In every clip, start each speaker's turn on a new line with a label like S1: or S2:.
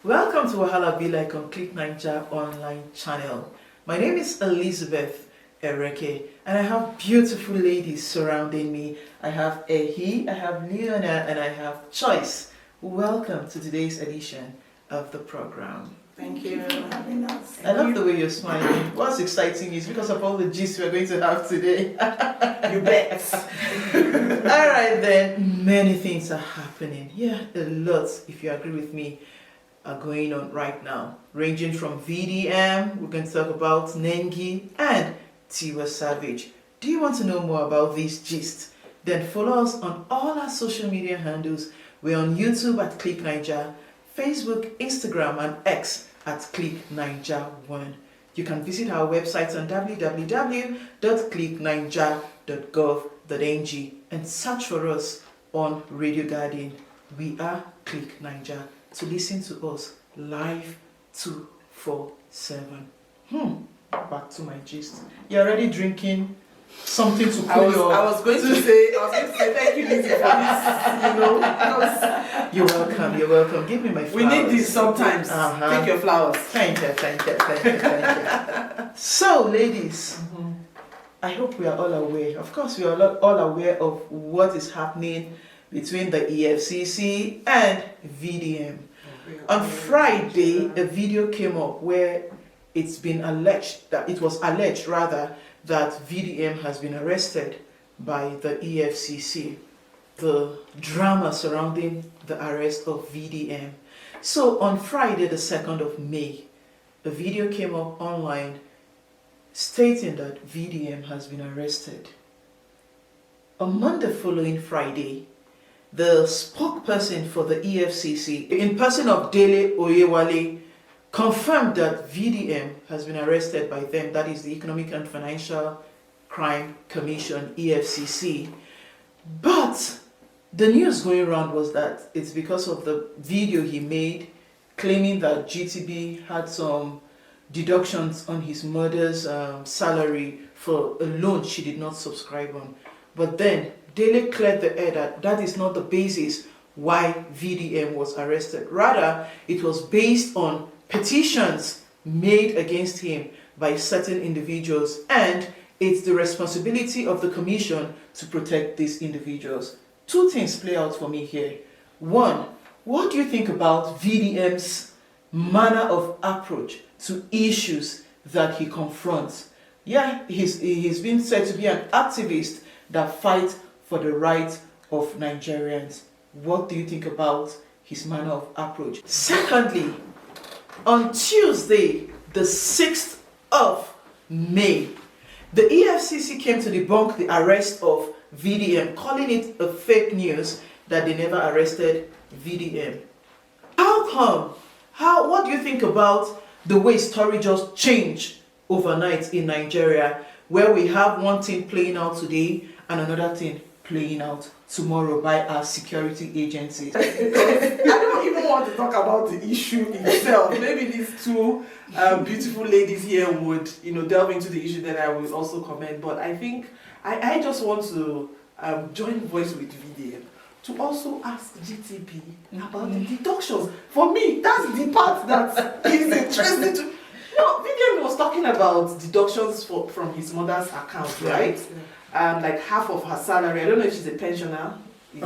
S1: Welcome to Wahala Be Like on Click Nigeria online channel. My name is Elizabeth Ereke and I have beautiful ladies surrounding me. I have Ehi, I have Leona, and I have Choice. Welcome to today's edition of the program.
S2: Thank you for having us.
S1: I love the way you're smiling. What's exciting is because of all the gist we're going to have today.
S2: You bet.
S1: Alright then, many things are happening. Yeah, a lot, if you agree with me, are going on right now, ranging from VDM, we're going to talk about Nengi and Tiwa Savage. Do you want to know more about these gists? Then follow us on all our social media handles. We're on YouTube at Click Nigeria, Facebook, Instagram, and X at Click Nigeria 1. You can visit our website on www.clicknigeria.gov.ng and search for us on Radio Garden. We are Click Nigeria, to listen to us live 247. Back to my gist. You're already drinking something to cool your...
S2: I was going to say thank you, Lizzie, for this.
S1: You're welcome. Give me my flowers.
S2: We need this sometimes. Take your flowers.
S1: Thank you. So, ladies, I hope we are all aware. Of course, we are all aware of what is happening between the EFCC and VDM. On Friday, a video came up where it was alleged that VDM has been arrested by the EFCC. The drama surrounding the arrest of VDM. So on Friday, the 2nd of May, a video came up online stating that VDM has been arrested. On Monday following Friday, the spokesperson for the EFCC, in person of Dele Oyewale, confirmed that VDM has been arrested by them, that is the Economic and Financial Crime Commission, EFCC. But the news going around was that it's because of the video he made claiming that GTB had some deductions on his mother's salary for a loan she did not subscribe on. But then Dele cleared the air that that is not the basis why VDM was arrested. Rather, it was based on petitions made against him by certain individuals, and it's the responsibility of the commission to protect these individuals. Two things play out for me here. One, what do you think about VDM's manner of approach to issues that he confronts? Yeah, he's been said to be an activist that fights for the rights of Nigerians. What do you think about his manner of approach? Secondly, on Tuesday, the 6th of May, the EFCC came to debunk the arrest of VDM, calling it a fake news that they never arrested VDM. How come? What do you think about the way story just changed overnight in Nigeria, where we have one thing playing out today and another thing playing out tomorrow by our security agencies?
S2: I don't even want to talk about the issue itself. Maybe these two beautiful ladies here would, delve into the issue that I will also comment. But I think I just want to join voice with VDM to also ask GTB about the deductions. For me, that's the part that is interesting to. VDM was talking about deductions from his mother's account, right? Like half of her salary. I don't know if she's a pensioner.
S1: He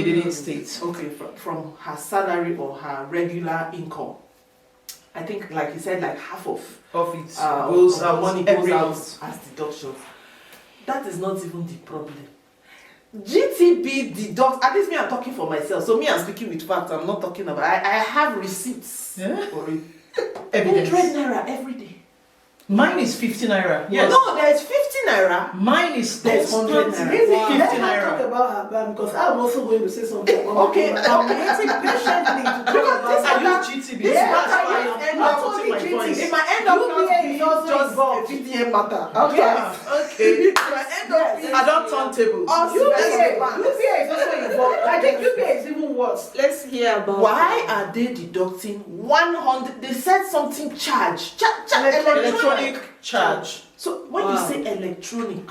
S1: didn't state.
S2: Okay, from her salary or her regular income. I think, like he said, like half of
S1: it
S2: goes out, money goes out as deductions. That is not even the problem. GTB deducts, at least me, I'm talking for myself. So me, I'm speaking with facts. I'm not talking about. I have receipts for it.
S1: Evidence.
S2: 100 naira every day.
S1: Mine is 50 naira. Yes.
S2: No, there's 50 naira.
S1: Mine is
S2: 100 naira.
S3: Wow.
S1: 50
S3: Let's
S1: naira.
S3: talk about her bank because I'm also going to say something.
S2: Okay, I'm waiting patiently to talk about
S1: I use GTB.
S2: Yeah,
S1: That's why
S2: I
S1: I'm
S2: not
S1: putting
S2: only
S1: my
S2: GTB.
S1: voice.
S2: It might end up not being just a VDM matter.
S1: Okay. Okay.
S2: It might end up being
S1: I don't turn tables.
S3: UPA is also involved. I think UPA is even worse.
S2: Let's hear about why are they deducting 100? They said something charge.
S1: Electronic charge.
S2: So when you say electronic,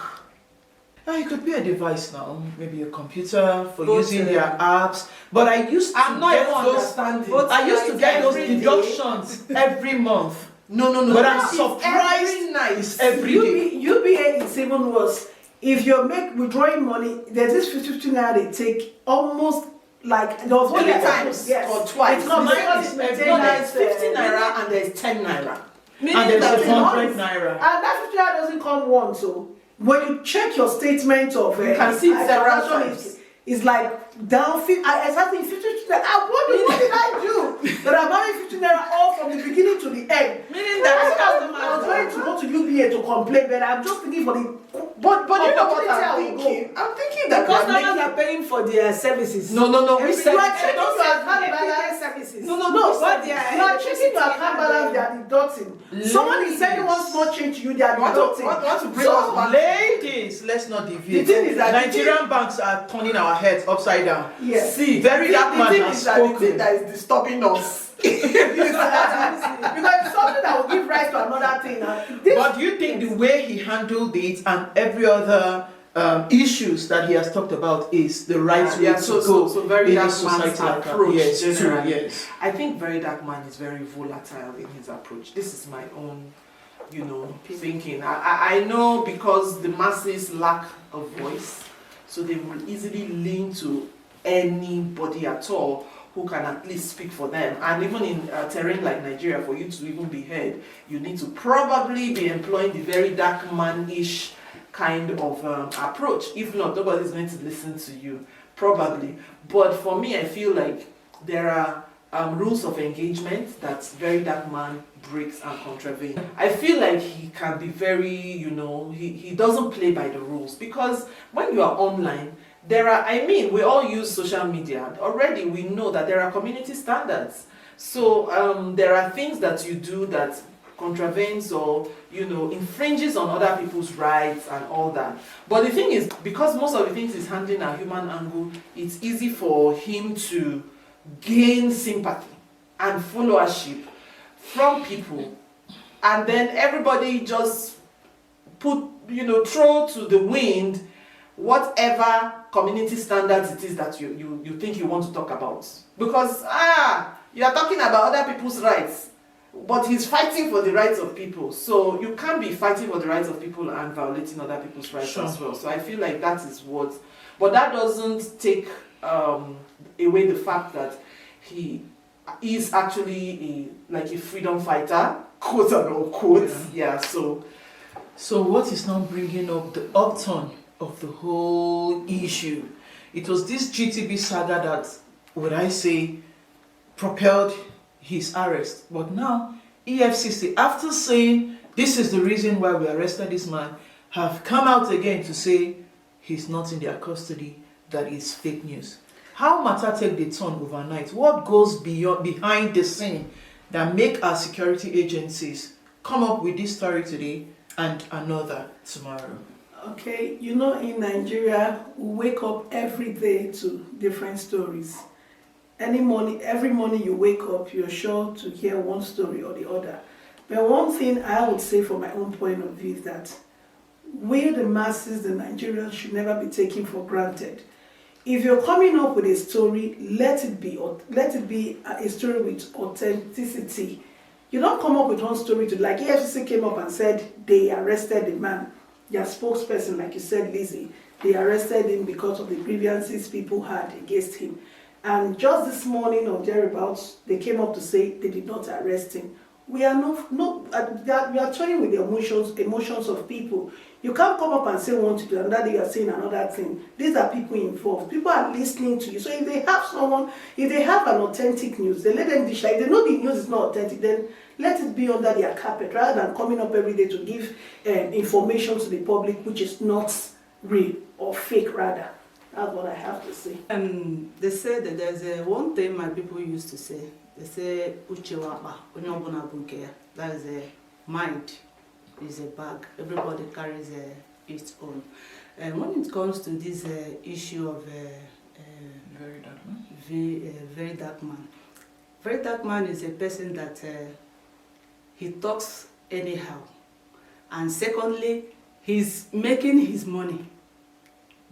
S1: It could be a device now, maybe a computer for
S3: But,
S1: using their apps. But I used to
S2: I'm not
S1: get
S2: even
S1: those.
S2: understanding.
S3: But
S1: I used to get those
S3: every day.
S1: deductions every month.
S2: No.
S1: But I'm
S2: It's
S1: surprised
S2: every night.
S1: it's every day.
S3: UBA is even worse. If you're withdrawing money, there's this 50 naira they take almost like there was one
S2: Three
S3: year-
S2: times
S3: yes.
S2: or twice.
S3: It's not
S1: Mine
S3: because
S1: is
S3: it's
S1: every
S2: No,
S3: maintenance,
S2: there's 50
S3: uh,
S2: naira and there's 10 naira.
S1: And there's
S3: that
S1: a
S3: it's
S1: 100
S3: not-
S1: naira.
S3: And that 50 naira doesn't come once. So when you check your statement of
S2: You can see it several
S3: transaction,
S2: times.
S3: it's like down exactly 50 naira. What did I do? That I'm having 50 naira all from the beginning to the end.
S2: Meaning
S3: I
S2: that
S3: was going to go to UBA to complain, but I'm just thinking for the.
S2: But you know what
S3: opportunity I
S2: I'm
S3: will
S2: thinking?
S3: go.
S2: I'm thinking
S3: The
S2: that we are
S3: customers
S2: making-
S3: are paying for their services.
S2: No. We
S3: You
S2: said
S3: are checking
S2: don't
S3: your
S2: say
S3: account
S2: everything.
S3: balance services.
S2: No,
S3: what
S2: we
S3: they
S2: said-
S3: are. You are checking your account balance. They are deducting. Someone is sending one small change to you. They are
S2: You want
S3: deducting.
S2: to bring
S3: So,
S2: us back.
S1: Ladies, let's not deviate.
S3: The thing is that-
S1: Nigerian banks are turning our heads upside down.
S3: Yes.
S2: See,
S1: Very
S2: the
S1: dark
S2: thing-
S1: man
S2: the thing
S1: has
S2: is that the
S1: spoken.
S2: thing that is disturbing us.
S3: Because it's something that will give rise to another thing.
S1: But do you think the way he handled it and every other issues that he has talked about is the right way to go
S2: so very
S1: in a
S2: dark
S1: society
S2: man's
S1: like that?
S2: approach.
S1: Yes, true,
S2: generally.
S1: yes.
S2: I think very dark man is very volatile in his approach. This is my own, thinking. I know because the masses lack a voice, so they will easily lean to anybody at all who can at least speak for them. And even in a terrain like Nigeria, for you to even be heard, you need to probably be employing the very dark man-ish kind of approach. If not, nobody's going to listen to you, probably. But for me, I feel like there are rules of engagement that very dark man breaks and contravenes. I feel like he can be very, he doesn't play by the rules, because when you are online, we all use social media. Already we know that there are community standards. So there are things that you do that contravenes or, infringes on other people's rights and all that. But the thing is, because most of the things he's handling are human angle, it's easy for him to gain sympathy and followership from people. And then everybody just throw to the wind whatever community standards it is that you think you want to talk about. Because, you are talking about other people's rights, but he's fighting for the rights of people. So you can't be fighting for the rights of people and violating other people's rights as well. So I feel like that is what, but that doesn't take away the fact that he is actually a freedom fighter, quote unquote. Yeah, so
S1: what is now bringing up the upturn of the whole issue? It was this GTB saga that, would I say, propelled his arrest. But now, EFCC, after saying this is the reason why we arrested this man, have come out again to say he's not in their custody, that is fake news. How matter take the turn overnight? What goes behind the scene that make our security agencies come up with this story today and another tomorrow?
S3: Okay, in Nigeria, we wake up every day to different stories. Every morning you wake up, you're sure to hear one story or the other. But one thing I would say from my own point of view is that we, the masses, the Nigerians, should never be taken for granted. If you're coming up with a story, let it be a story with authenticity. You don't come up with one story like EFCC came up and said they arrested the man. Their spokesperson, like you said, Lizzie, they arrested him because of the grievances people had against him. And just this morning or thereabouts, they came up to say they did not arrest him. We are we are turning with the emotions of people. You can't come up and say one thing, another day you are saying another thing. These are people involved. People are listening to you. So if they have an authentic news, they let them dish. Like they know the news is not authentic, then let it be under their carpet rather than coming up every day to give information to the public which is not real or fake rather. That's what I have to say.
S4: They say that there's one thing my people used to say. They say, that is a mind, is a bag. Everybody carries its own. And when it comes to this issue of
S1: Very dark man.
S4: very dark man. Very dark man is a person that he talks anyhow. And secondly, he's making his money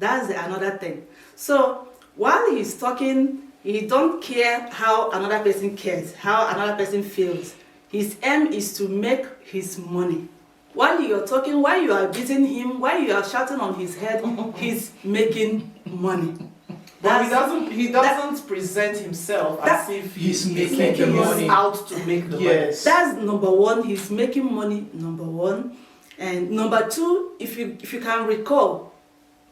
S4: That's another thing. So while he's talking, he don't care how another person cares, how another person feels. His aim is to make his money. While you're talking, while you are beating him, while you are shouting on his head, he's making money.
S2: But he doesn't present himself as if
S1: he's
S2: making
S1: making money
S2: out to make the money.
S1: Yes.
S4: That's number one. He's making money, number one. And number two, if you can recall,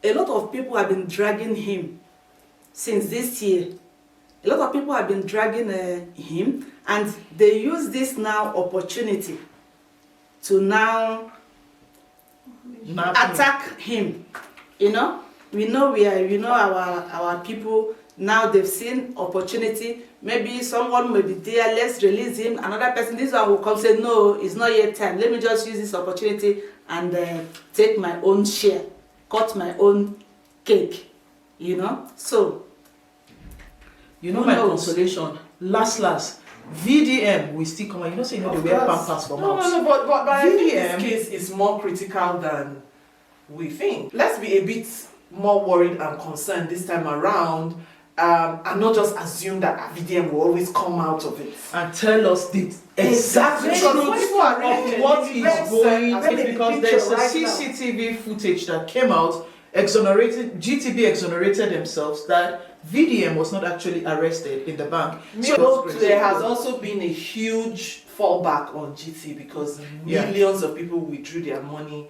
S4: a lot of people have been dragging him since this year. A lot of people have been dragging him, and they use this now opportunity to now attack him. You know, we know our people now, they've seen opportunity. Maybe someone may be there, let's release him. Another person, this one will come say, no, it's not yet time. Let me just use this opportunity and take my own share, cut my own cake, you know. So,
S1: you know, my consolation, last, VDM will still come out. You know, say you know they wear pampers for mouth.
S2: No, but I think
S1: VDM
S2: this case is more critical than we think. Let's be a bit more worried and concerned this time around, and not just assume that VDM will always come out of it
S1: and tell us the exact
S2: Because
S1: truth
S2: when people are
S1: of
S2: reading
S1: what
S2: the
S1: is
S2: website,
S1: going
S2: and
S1: on,
S2: the
S1: because
S2: picture
S1: there's a
S2: right now.
S1: CCTV footage that came out GTB exonerated themselves that VDM was not actually arrested in the bank.
S2: So there has also been a huge fallback on GT because millions of people withdrew their money,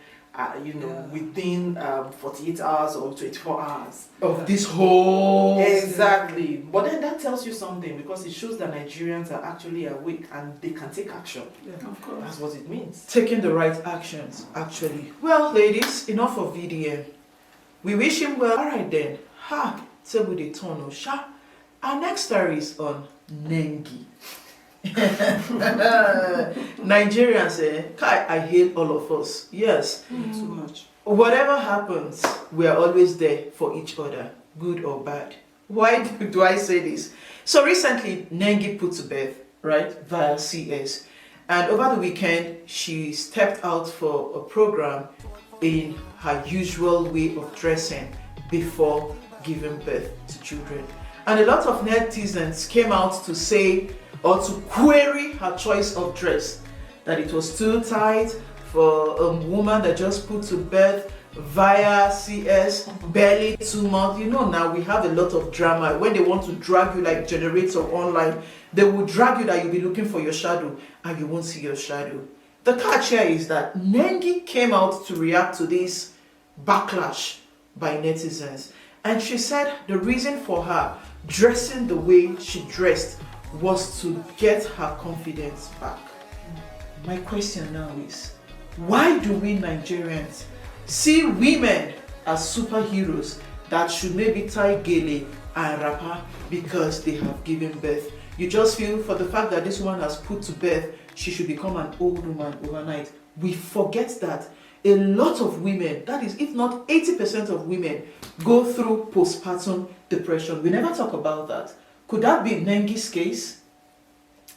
S2: within 48 hours or 24 hours
S1: of this whole
S2: exactly. But then that tells you something, because it shows that Nigerians are actually awake and they can take action.
S3: Yeah, of course.
S2: That's what it means.
S1: taking the right actions, actually. Well, ladies, enough of VDM. We wish him well. Alright then. So with the turn of Sha. Our next story is on Nengi. Nigerians, I hate all of us. Yes.
S4: too much.
S1: Whatever happens, we are always there for each other, good or bad. Why do I say this? So recently, Nengi put to bed, right, via CS. And over the weekend, she stepped out for a program in her usual way of dressing before giving birth to children. And a lot of netizens came out to say or to query her choice of dress, that it was too tight for a woman that just put to birth via CS, barely 2 months. You know, now we have a lot of drama. When they want to drag you like generator online, they will drag you that you'll be looking for your shadow and you won't see your shadow. The catch here is that Nengi came out to react to this backlash by netizens. And she said the reason for her dressing the way she dressed was to get her confidence back. My question now is, why do we Nigerians see women as superheroes that should maybe tie gele and wrapper because they have given birth? You just feel for the fact that this woman has put to birth, she should become an old woman overnight. We forget that a lot of women, that is if not 80% of women, go through postpartum depression. We never talk about that. Could that be Nengi's case?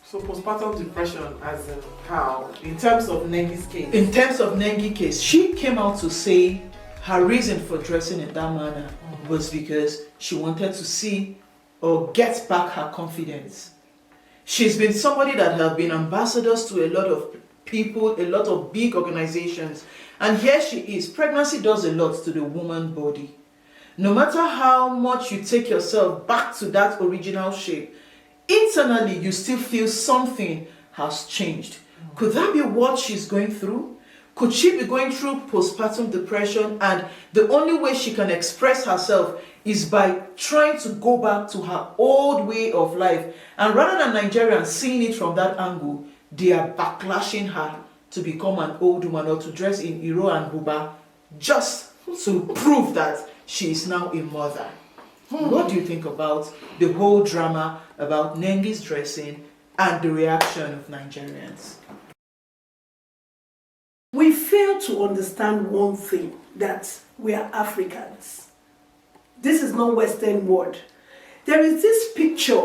S2: So postpartum depression, as in how? In terms of Nengi's case?
S1: In terms of Nengi's case, she came out to say her reason for dressing in that manner was because she wanted to see or get back her confidence. She's been somebody that have been ambassadors to a lot of people, a lot of big organizations, and here she is. Pregnancy does a lot to the woman body. No matter how much you take yourself back to that original shape, internally you still feel something has changed. Could that be what she's going through? Could she be going through postpartum depression, and the only way she can express herself is by trying to go back to her old way of life? And rather than Nigerians seeing it from that angle, they are backlashing her to become an old woman or to dress in Iro and Buba just to prove that she is now a mother. What do you think about the whole drama about Nengi's dressing and the reaction of Nigerians?
S3: We fail to understand one thing, that we are Africans. This is no Western world. There is this picture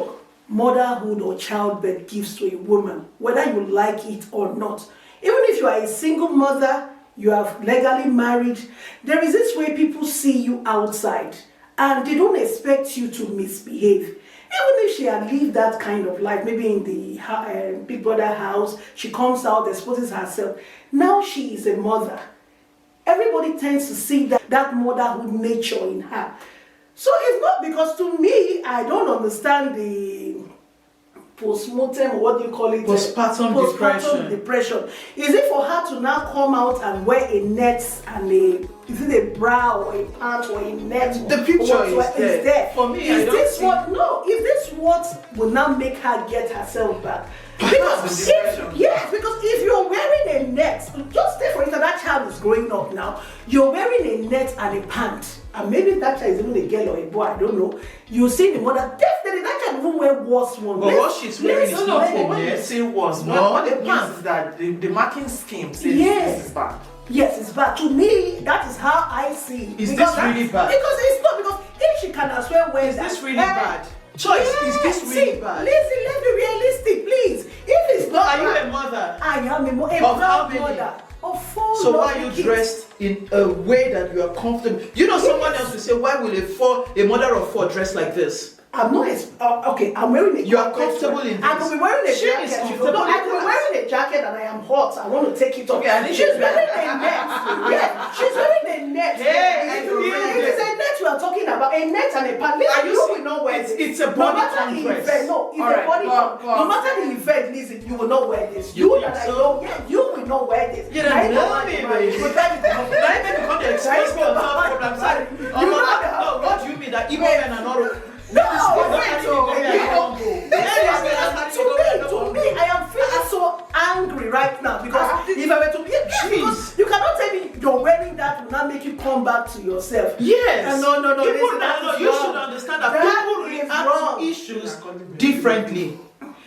S3: motherhood or childbirth gives to a woman, whether you like it or not. Even if you are a single mother, you have legally married. There is this way people see you outside and they don't expect you to misbehave. Even if she had lived that kind of life, maybe in the Big Brother house, she comes out, exposes herself. Now she is a mother. Everybody tends to see that motherhood nature in her. So it's not because, to me, I don't understand the postmortem, or what do you call it?
S1: Postpartum
S3: depression. Is it for her to now come out and wear a net and is it a bra or a pant or a net?
S1: The picture is there.
S3: For me, is this what will now make her get herself back? Because if you're wearing a net, just say for instance that child is growing up now, you're wearing a net and a pant, and maybe that child is even a girl or a boy, I don't know. You see the mother, definitely that child even wear worse one.
S1: But what she's wearing is not a
S2: when you
S1: net.
S2: say worse,
S1: No,
S2: what it
S1: the
S2: means is that the marking scheme says
S3: Yes.
S2: this is bad.
S3: Yes, it's bad. To me, that is how I see it.
S1: Is this really bad?
S3: Because it's not, because if she can as well wear
S1: Is
S3: that.
S1: this really bad? Choice, is this really bad?
S3: Listen, let's be realistic, please. If it's not
S1: Are you
S3: bad,
S1: a mother?
S3: I am a
S1: Of how
S3: proud
S1: many?
S3: mother of 4
S1: So why are
S3: lovely
S1: you
S3: kids.
S1: dressed in a way that you are comfortable? You know, someone else will say, why will a mother of 4 dress like this?
S3: I'm not. Okay, I'm wearing a.
S1: You are comfortable in
S3: I could be wearing a
S1: She
S3: jacket.
S1: is comfortable
S3: No, I could be
S1: in
S3: wearing a jacket and I am hot. I want to take it off.
S2: Okay, I think
S3: she's
S2: she's
S3: wearing a net. Yeah, she's wearing a net.
S1: Hey, I
S3: It
S1: feel
S3: is
S1: it.
S3: a net we are talking about. A net and a pant.
S1: Are you
S3: You
S1: see-
S3: will not wear
S1: it's-
S3: this.
S1: it's a
S3: No
S1: body
S3: matter the
S1: conquest.
S3: event. No, it's
S2: All
S3: a
S2: right,
S3: body
S2: go on,
S3: conquest.
S2: go on.
S3: No matter the event, listen, you will not wear this.
S1: You
S3: You
S1: think
S3: that I
S1: so?
S3: know, yeah, you will not wear this.
S1: You don't
S3: Now,
S1: know
S3: man,
S1: me,
S3: man,
S1: baby.
S3: you will tell me to come.
S1: Now you become the expert on top problems.
S3: You know that-
S1: No, what do you mean that Igbo men are not?
S3: No,
S1: wait,
S3: to me, I am feeling so angry right now because if I were to be, because you cannot tell me you're wearing that will not make you come back to yourself.
S1: Yes.
S3: No.
S1: People,
S3: listen, that
S1: no,
S3: is
S1: you
S3: wrong.
S1: should understand that
S3: That
S1: people
S3: is
S1: react
S3: wrong.
S1: to issues differently.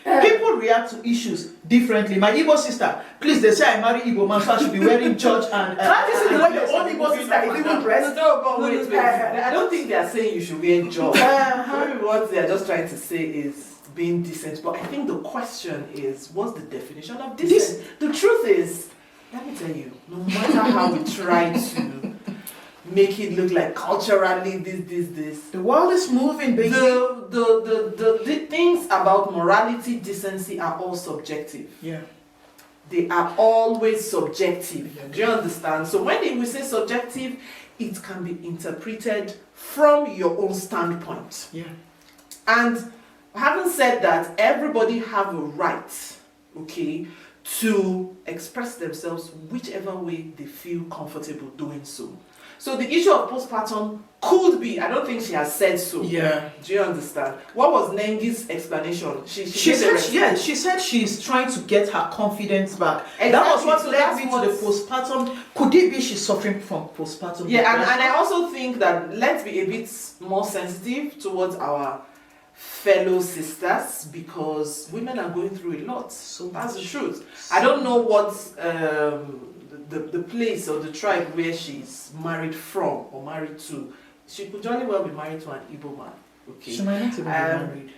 S1: People react to issues differently. My Igbo sister, please, they say I marry Igbo man, so I should be wearing church and.
S3: That is the way your own Igbo sister is even dressed.
S2: No, but wait. I don't think they are saying you should wear job. Maybe what they are just trying to say is being decent. But I think the question is, what's the definition of decent? The truth is, let me tell you, no matter how we try to make it look like culturally this.
S1: The world is moving, baby.
S2: The things about morality, decency are all subjective.
S1: Yeah.
S2: They are always subjective. Do you understand? So when we say subjective, it can be interpreted from your own standpoint.
S1: Yeah.
S2: And having said that, everybody have a right, okay, to express themselves whichever way they feel comfortable doing so. So the issue of postpartum could be, I don't think she has said so.
S1: Yeah.
S2: Do you understand? What was Nengi's explanation? She
S1: She said she's trying to get her confidence back.
S2: Exactly.
S1: That was what
S2: So
S1: led
S2: that's
S1: me to
S2: what-
S1: the postpartum. Could it be she's suffering from postpartum?
S2: Yeah, and
S1: depression?
S2: I also think that let's be a bit more sensitive towards our fellow sisters because women are going through a lot. So that's the truth. I don't know what the place or the tribe where she's married from or married to. She could jolly well be married to an Igbo man. Okay.
S1: She might not even be married.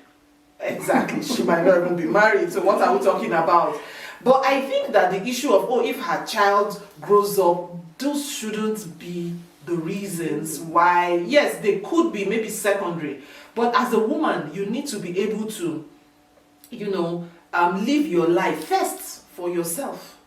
S2: Exactly, she might not even be married. So what are we talking about? But I think that the issue of if her child grows up, those shouldn't be the reasons why. Yes, they could be maybe secondary, but as a woman, you need to be able to, live your life first for yourself.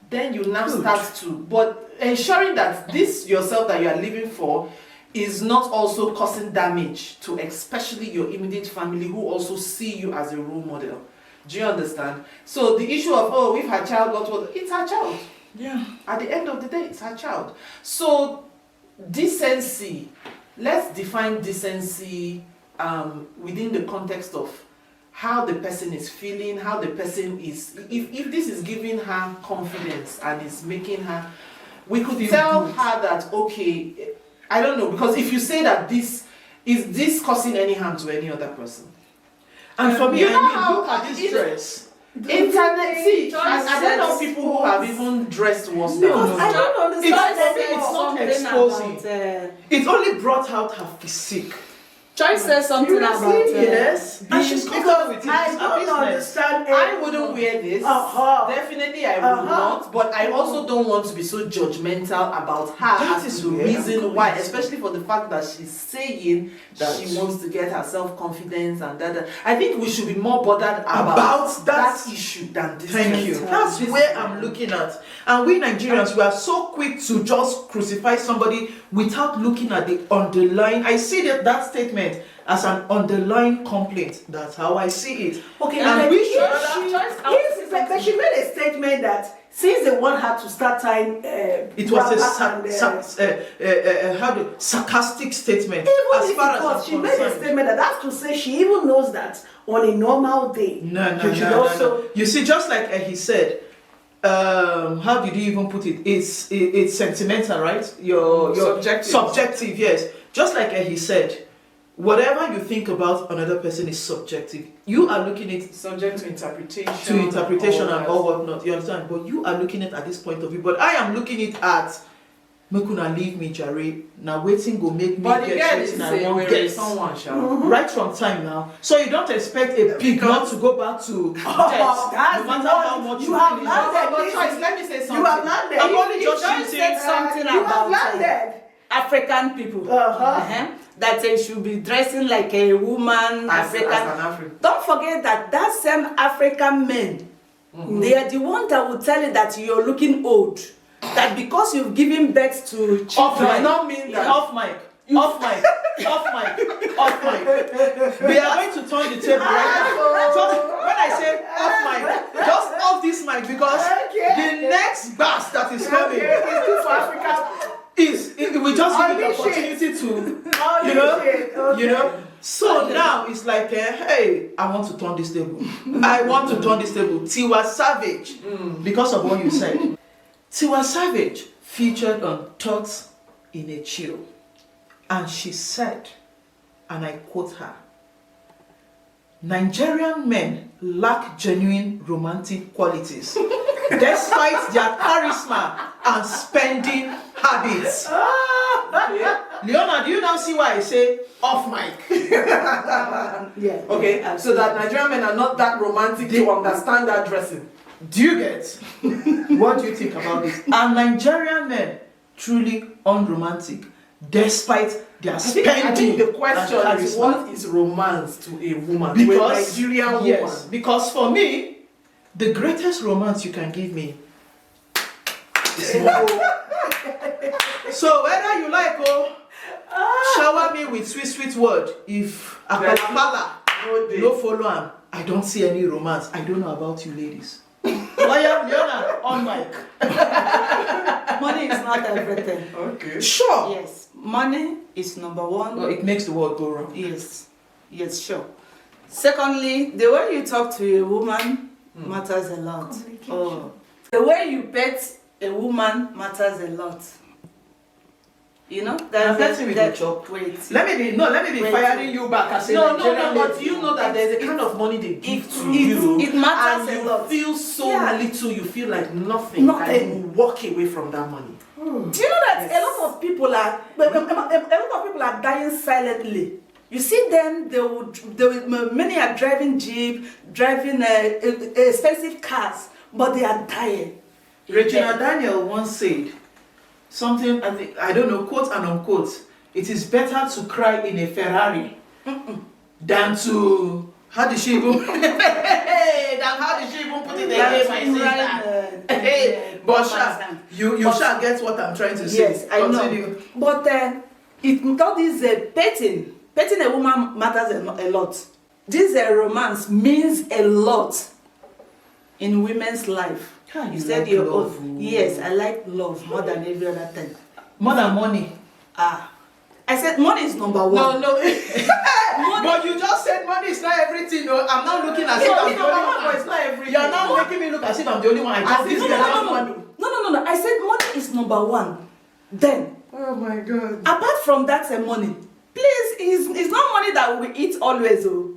S2: Then you now start to, but ensuring that this yourself that you are living for is not also causing damage to especially your immediate family who also see you as a role model. Do you understand? So the issue of, if her child got what, it's her child.
S1: Yeah.
S2: At the end of the day, it's her child. So decency, let's define decency within the context of how the person is feeling, how the person is, if this is giving her confidence and is making her, we could tell her that, okay, I don't know, because if you say that is this causing any harm to any other person?
S1: And for me,
S2: You know
S1: look
S2: how
S1: at this dress.
S2: Internet, see, I don't know
S3: sense.
S2: people who have even dressed worse than
S3: Because
S2: us.
S3: I don't understand.
S1: It's not exposing. It only brought out her physique.
S4: Joyce said something about
S1: Yes, and she's
S2: Because
S1: covered with it.
S3: I
S1: It's her
S3: don't
S1: business.
S3: understand.
S2: I wouldn't wear this. Definitely, I would not. But I also don't want to be so judgmental about her.
S1: That
S2: as
S1: is
S2: the
S1: where
S2: reason
S1: I'm
S2: why,
S1: going.
S2: especially for the fact that she's saying that she wants to get her self-confidence and that. I think we should be more bothered about that issue than this.
S1: Thank you. That's where I'm looking at. And we Nigerians, we are so quick to just crucify somebody without looking at the underlying. I see that statement as an underlying complaint. That's how I see it.
S3: Okay,
S1: and
S3: like,
S1: we should.
S3: but she made a statement that since they want her to start tying,
S1: It was a sarcastic statement.
S3: even
S1: as
S3: if
S1: far
S3: it
S1: as
S3: was,
S1: I'm
S3: she made a
S1: concerned.
S3: statement that that's to say she even knows that on a normal day.
S1: No.
S3: you should also.
S1: You see, just like he said, how did you even put it? It's sentimental, right? Your subjective, yes. Just like he said, whatever you think about another person is subjective. You are looking at
S2: Subject to interpretation
S1: and all whatnot. You understand? But you are looking at this point of view. But I am looking at Mekuna leave me, Jare. Now waiting go make me
S2: But the girl
S1: get
S2: is
S1: something I won't
S2: saying
S1: get.
S2: someone shall.
S1: Right from time now. So you don't expect a pig not to go back to death,
S3: that's
S1: no matter
S3: the
S1: how
S3: one
S1: much
S3: you
S1: you
S3: have
S1: clean
S3: not
S1: up.
S2: But Joyce, let me say something.
S3: You have landed.
S1: I'm only just
S4: Joyce
S1: shooting.
S4: said something
S3: You have
S4: about
S3: landed.
S4: African people.
S3: Uh-huh.
S4: That they should be dressing like a woman,
S2: As an
S4: African.
S2: African.
S4: Don't forget that same African men, they are the ones that will tell you that you're looking old. That because you've given birth to
S2: Does
S4: children.
S2: not mean that.
S1: Off mic. Off mic. Off mic. Off mic. We are going to turn the table right now. Just when I say off mic, just off this mic because the next bass that is coming
S3: It's good for Africa.
S1: we just give it the opportunity to, you know. So now it's like, hey, I want to turn this table. I want to turn this table. Tiwa Savage, because of what you said. Tiwa Savage featured on Thoughts in a Chill, and she said, and I quote her, Nigerian men lack genuine romantic qualities despite their charisma and spending habits. Leona, do you now see why I say off mic?
S3: Yeah.
S2: Okay, so that Nigerian men are not that romantic to understand that dressing.
S1: Do you get? What do you think about this? Are Nigerian men truly unromantic despite their spending?
S2: I think the question
S1: and
S2: is,
S1: charisma?
S2: what is romance to a woman? To a Nigerian woman?
S1: Yes, because for me, the greatest romance you can give me is money. So whether you like, shower me with sweet word. If Apalapala no follow am, I don't see any romance. I don't know about you ladies. Leona, on mic.
S4: Money is not everything.
S2: Okay.
S1: Sure.
S4: Yes, money is number one.
S1: Well, it makes the world go round.
S4: Yes, sure. Secondly, the way you talk to a woman matters a lot. Oh, the way you pet a woman matters a lot. You know,
S1: That's with the chop.
S4: Wait.
S1: Let me be
S4: Wait.
S1: firing you back as a
S2: No,
S1: Nigerian
S2: but
S1: lady.
S2: you know that there's a kind of money they give to
S4: it-
S2: you.
S4: it matters
S2: and
S4: a
S2: you
S4: lot.
S2: feel so
S3: Yeah.
S2: little, you feel like nothing.
S3: Nothing.
S2: And you walk away from that money.
S4: Do you know that a lot of people are dying silently? You see them, many are driving jeep, driving expensive cars, but they are dying.
S1: Regina Daniel once said something, I don't know, quote and unquote, it is better to cry in a Ferrari than to, how did she even, put it again, my sister? But you shall get what I'm trying to say.
S4: Yes, I
S1: Continue.
S4: know. But all this petting a woman matters a lot. This romance means a lot in women's life.
S1: You
S4: You said
S1: like
S4: your
S1: love.
S4: own. Yes, I like love more than every other thing.
S1: More than money.
S4: I said money is number one.
S2: No.
S1: But you just said money is not everything. No, I'm not looking as if I'm the only one.
S2: It's not everything.
S1: You're now making me look as if I'm the only one. I just
S2: As
S1: this
S2: if
S1: girl
S2: you're
S1: has
S2: not
S1: money.
S4: No. I said money is number one. Then,
S2: Oh my God.
S4: apart from that, money. Please, it's not money that we eat always. Oh.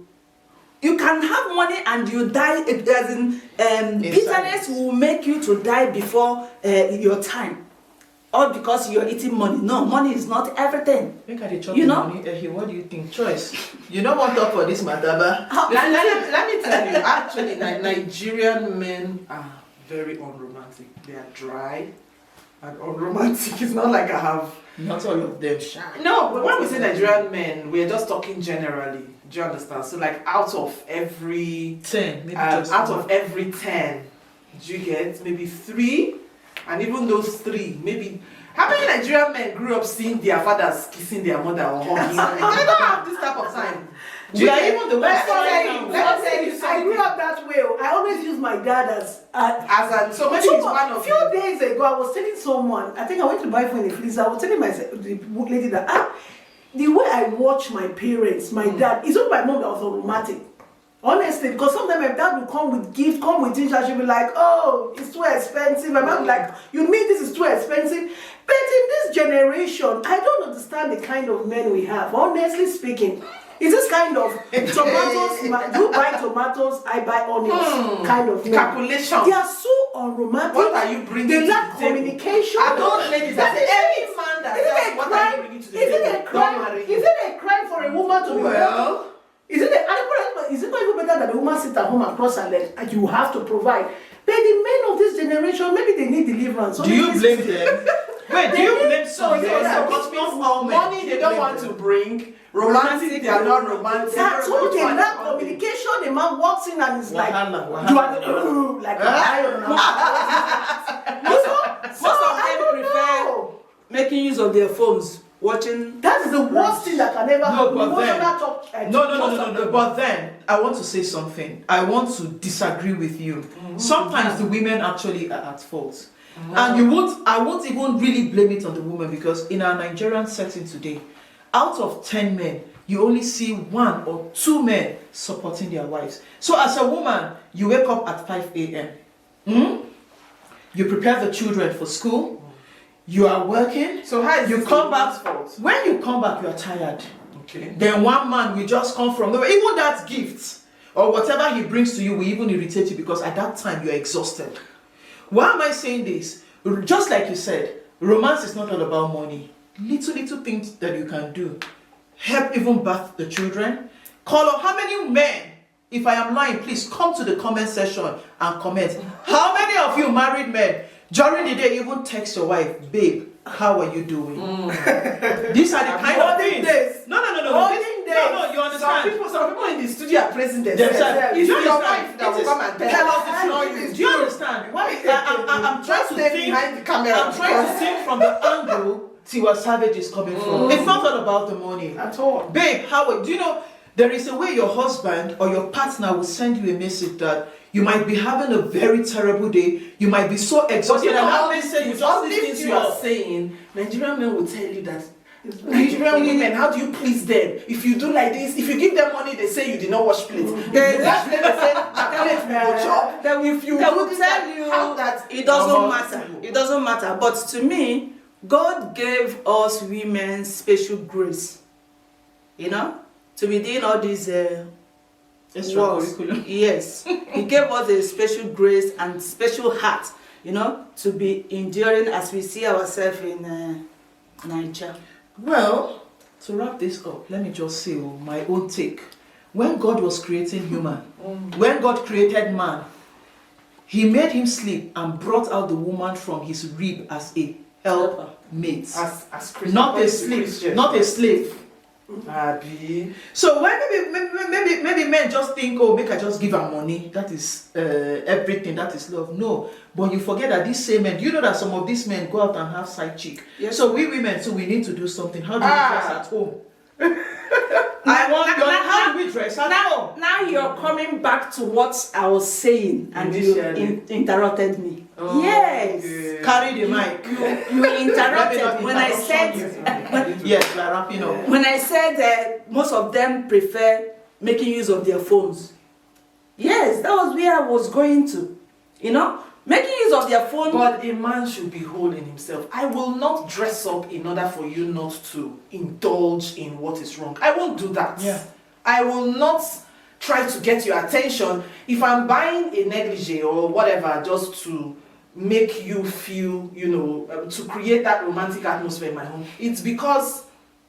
S4: You can have money and you die. Bitterness will make you to die before your time. all because you're eating money. No, money is not everything.
S1: Think I chop
S4: You know?
S1: money. What do you think? Choice. You don't want to talk for this matter, but
S2: Let me tell you, actually, Nigerian men are very unromantic. They are dry and unromantic. It's not like I have.
S1: not all of them shine.
S2: No, but when we say Nigerian men, we're just talking generally. Do you understand? So, like, out of every
S1: 10, maybe just
S2: out
S1: one.
S2: of every 10, do you get maybe 3? And even those 3, maybe. How many Nigerian men grew up seeing their fathers kissing their mother or hugging? They don't have this type of time.
S1: We are even the ones
S2: Let's say you
S3: I grew up that way. I always use my dad as
S2: so maybe it's one
S3: a
S2: of
S3: few
S2: you.
S3: days ago, I was telling someone, I think I went to buy food in the freezer. I was telling the lady that the way I watch my parents, my dad, it's not my mom that was romantic. Honestly, because sometimes my dad will come with gifts, come with things, and she'll be like, oh, it's too expensive. My mom will be like, you mean this is too expensive? But in this generation, I don't understand the kind of men we have. Honestly speaking, it's this kind of tomatoes, you buy tomatoes, I buy onions kind of men.
S2: Calculation.
S3: They are so unromantic.
S2: What are you bringing
S3: They
S2: to
S3: lack
S2: the table?
S3: communication.
S2: I don't ladies. I say any man that says what are you bringing to the
S3: Is it
S2: table?
S3: a
S2: Don't
S3: crime?
S2: marry
S3: Is
S2: him.
S3: it a crime for a woman to be
S2: Well,
S3: is it not even better that the woman sit at home and cross her leg and you have to provide? But the men of this generation, maybe they need deliverance. So
S1: Do you blame them? Wait, do you blame some
S2: yes,
S1: men?
S2: because
S1: Because not all men.
S2: money they don't want to bring. Romantic, they are not romantic.
S3: That's all they
S2: Which one
S3: lack
S2: are they?
S3: communication. The man walks in and is like,
S1: Wahala,
S3: you are the like a lion.
S4: Most of them prefer making use of their phones, watching.
S3: That is the worst thing that can ever happen.
S1: but then-
S3: Emotional
S1: No. But then I want to say something. I want to disagree with you. Sometimes the women actually are at fault, and I won't even really blame it on the woman, because in our Nigerian setting today, out of 10 men, you only see 1 or 2 men supporting their wives. So as a woman, you wake up at 5 a.m. You prepare the children for school. You are working.
S2: So how is
S1: You
S2: this
S1: come
S2: the
S1: back.
S2: man's fault?
S1: When you come back, you are tired.
S2: Okay.
S1: Then one man will just come from nowhere. Even that gift or whatever he brings to you will even irritate you, because at that time you are exhausted. Why am I saying this? Just like you said, romance is not all about money. Little things that you can do. Help even birth the children. Call up how many men. If I am lying, please come to the comment section and comment. How many of you married men during the day even text your wife, babe, how are you doing? These are the kind of
S3: Olden
S1: things.
S3: days.
S1: No.
S3: Olden days.
S1: No, you understand.
S2: Some people in the studio are praising
S1: Themselves.
S2: themselves. It's
S1: You
S2: your
S1: understand?
S2: wife that
S1: It
S2: will
S1: is-
S2: come and tell us it's not you.
S1: Do you understand? Why? I'm trying
S2: Just
S1: to
S2: stay
S1: think.
S2: behind the camera.
S1: I'm trying to think from the angle Tiwa Savage is coming from. It's not all about the money.
S3: At all.
S1: Babe, do you know there is a way your husband or your partner will send you a message that you might be having a very terrible day, you might be so
S2: But
S1: exhausted,
S2: you know
S1: and
S2: all
S1: that
S2: these
S1: message will
S2: things, all
S1: just
S2: these
S1: lift
S2: things
S1: you
S2: you are
S1: up.
S2: saying, Nigerian men will tell you that Nigerian women, how do you please them? If you do like this, if you give them money, they say you did not wash plates. If you wash plates, they say that plate will go chop.
S4: They will,
S2: If you
S4: they
S2: do
S4: will
S2: this,
S4: tell
S2: that,
S4: you
S2: how that
S4: it doesn't
S1: about
S4: matter.
S1: you?
S4: It doesn't matter. But to me, God gave us women special grace. You know, to be doing all these works.
S1: Extracurricular.
S4: Yes, He gave us a special grace and special heart. You know, to be enduring as we see ourselves in Nigeria.
S1: Well, to wrap this up, let me just say my own take. When God was creating human, when God created man, He made him sleep and brought out the woman from his rib as a helpmate.
S2: As Christian,
S1: Not a
S2: Christian.
S1: slave. Not a slave.
S2: Abi.
S1: So when maybe men just think, oh, make I just give her money. That is everything. That is love. No, but you forget that these same men. Do you know that some of these men go out and have side chick?
S4: Yes.
S1: So we women, so we need to do something. How do we dress at home? How do we dress at home?
S4: Now you're coming back to what I was saying, and you
S2: Initially.
S4: interrupted me.
S2: Oh,
S4: Yes.
S2: okay.
S1: Carry the mic.
S4: You interrupted when I said
S1: Yes, we're wrapping up.
S4: when I said that most of them prefer making use of their phones. Yes, that was where I was going to. You know, making use of their phone.
S2: But a man should be whole in himself. I will not dress up in order for you not to indulge in what is wrong. I won't do that.
S1: Yeah.
S2: I will not try to get your attention if I'm buying a negligee or whatever just to make you feel, to create that romantic atmosphere in my home. It's because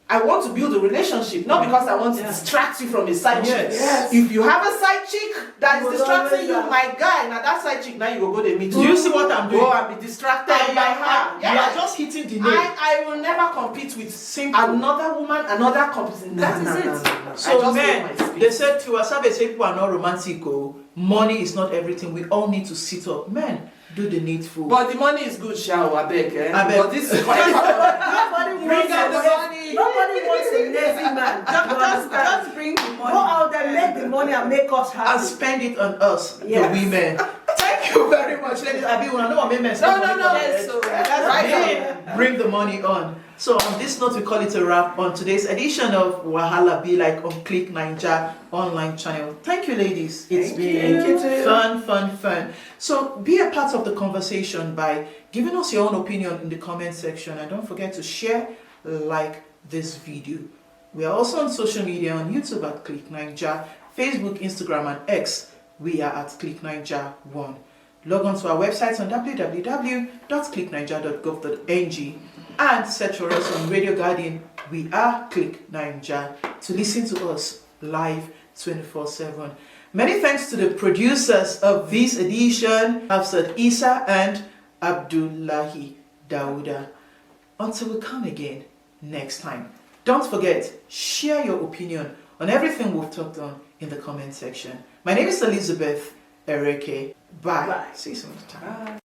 S2: I want to build a relationship, not because I want to distract you from a side chick.
S3: Yes.
S2: If you have a side chick that is
S3: You
S2: distracting you,
S3: always
S2: my guy, now that side chick, now you will go to meet.
S1: Do you see what I'm doing?
S2: Go and be distracted by her.
S1: You are just hitting the nail.
S2: I will never compete with
S1: Simple.
S2: another woman, another competition. That is it.
S1: So men, they said Tiwa Savage say people are not romantic. Oh, money is not everything. We all need to sit up. Men, do the needful.
S2: But the money is good, shall I beg?
S1: I beg.
S2: But this is
S3: Nobody
S2: bring
S3: wants
S2: out the
S3: a-
S2: money.
S3: Nobody wants a lazy man.
S4: Just bring the money.
S3: Go out there, make the money and make us
S1: And
S3: happy.
S1: spend it on us,
S3: Yes.
S1: the women. Thank you very much, ladies. I mean, I know what men
S2: No,
S1: spend
S2: no,
S1: money
S2: no.
S1: on
S2: Yes,
S1: it.
S2: so
S4: That's
S2: right
S4: right.
S2: now.
S1: Bring the money on. So on this note, we call it a wrap on today's edition of Wahala Be Like on Click Naija online channel. Thank you, ladies. It's
S3: Thank
S1: been
S3: you. Thank you.
S1: fun. So be a part of the conversation by giving us your own opinion in the comment section, and don't forget to share, like this video. We are also on social media on YouTube at Click Naija, Facebook, Instagram, and X. We are at Click Naija 1. Log on to our website on www.clicknaija.gov.ng and search for us on Radio Guardian. We are Click Naija to listen to us live 24/7. Many thanks to the producers of this edition, Hafsat Isa and Abdullahi Dauda. Until we come again next time, don't forget, share your opinion on everything we've talked on in the comment section. My name is Elizabeth Ereke. Bye.
S3: Bye.
S1: See you some other time.